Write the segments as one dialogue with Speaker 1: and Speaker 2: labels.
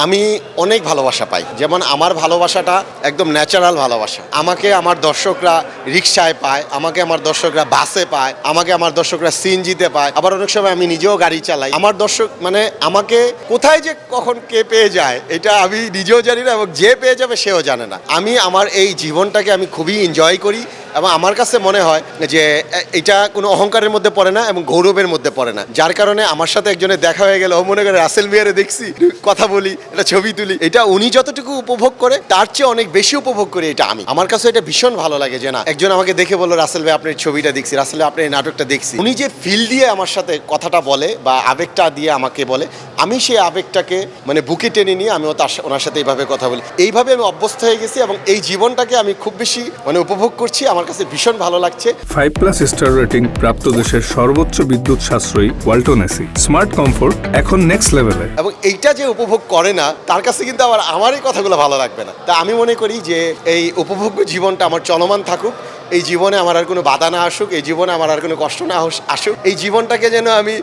Speaker 1: আমি অনেক ভালোবাসা পাই। যেমন আমার ভালোবাসাটা একদম ন্যাচারাল ভালোবাসা। আমাকে আমার দর্শকরা রিকশায় পায়, আমাকে আমার দর্শকরা বাসে পায়, আমাকে আমার দর্শকরা সিএনজিতে পায়, আবার অনেক সময় আমি নিজেও গাড়ি চালাই। আমার দর্শক মানে আমাকে কোথায় যে কখন কে পেয়ে যায় এটা আমি নিজেও জানি না, এবং যে পেয়ে যাবে সেও জানে না। আমি আমার এই জীবনটাকে আমি খুবই এনজয় করি, এবং আমার কাছে মনে হয় যে এটা কোনো অহংকারের মধ্যে পড়ে না এবং গৌরবের মধ্যে পড়ে না। যার কারণে আমার সাথে একজনের দেখা হয়ে গেল, ও মনে করে রাসেল মিয়ারে দেখছি, কথা বলি, একটা ছবি তুলি। এটা উনি যতটুকু উপভোগ করে তার চেয়ে অনেক বেশি উপভোগ করি এটা আমি। আমার কাছে এটা ভীষণ ভালো লাগে যে না, একজন আমাকে দেখে বললো, রাসেল ভাই আপনার ছবিটা দেখছি, রাসেল ভাই আপনার এই নাটকটা দেখছি। উনি যে ফিল দিয়ে আমার সাথে কথাটা বলে বা আবেগটা দিয়ে আমাকে বলে, আমি সেই আবেগটাকে মানে বুকে টেনে নিয়ে আমিও ওনার সাথে এইভাবে কথা বলি। এইভাবে আমি অভ্যস্ত হয়ে গেছি এবং এই জীবনটাকে আমি খুব বেশি মানে উপভোগ করছি। আমার কাছে ভীষণ ভালো লাগছে।
Speaker 2: 5+ স্টার রেটিং প্রাপ্ত দেশের সর্বোচ্চ বিদ্যুৎ সাশ্রয়ী ওয়ালটন এসি। স্মার্ট কমফোর্ট এখন নেক্সট লেভেলে।
Speaker 1: এবং এইটা যে উপভোগ করে না তার কাছে কিন্তু আবার আমার এই কথাগুলো ভালো লাগবে না। তা আমি মনে করি যে এই উপভোগ্য জীবনটা আমার চলমান থাকুক, এই জীবনে আমার আর কোনো বাধা না আসুক, এই জীবনে আমার আর কোনো কষ্ট না আসুক। এই জীবনটাকে যেন আমি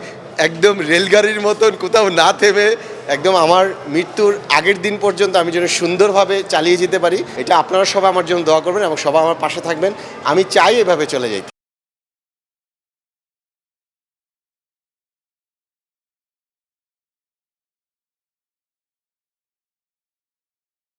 Speaker 1: একদম রেলগাড়ির মতন কোথাও না থেমে একদম আমার মৃত্যুর আগের দিন পর্যন্ত আমি যেন সুন্দরভাবে চালিয়ে যেতে পারি। এটা আপনারা সবাই আমার জন্য দোয়া করবেন এবং সবাই আমার পাশে থাকবেন। আমি চাই এভাবে চলে যাই।